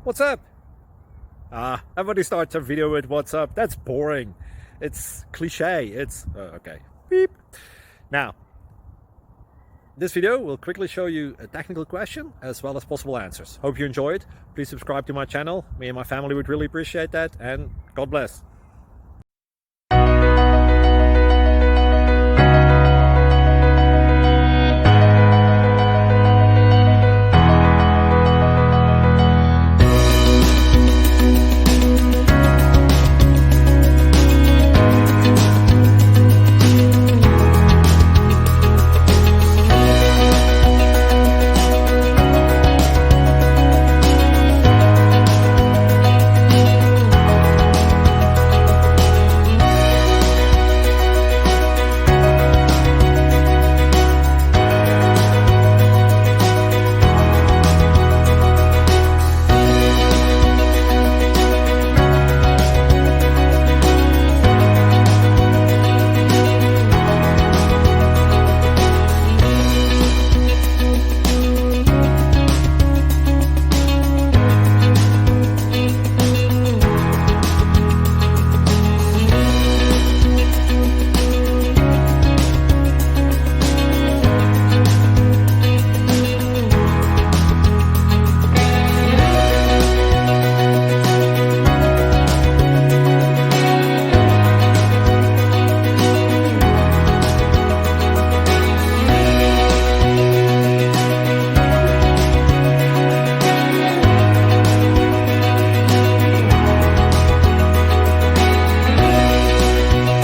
What's up? Everybody starts a video with what's up. That's boring. It's cliche. It's okay. Beep. Now, this video will quickly show you a technical question as well as possible answers. Hope you enjoyed. Please subscribe to my channel. Me and my family would really appreciate that, and God bless.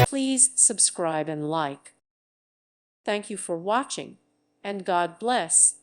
Please subscribe and like. Thank you for watching, and God bless.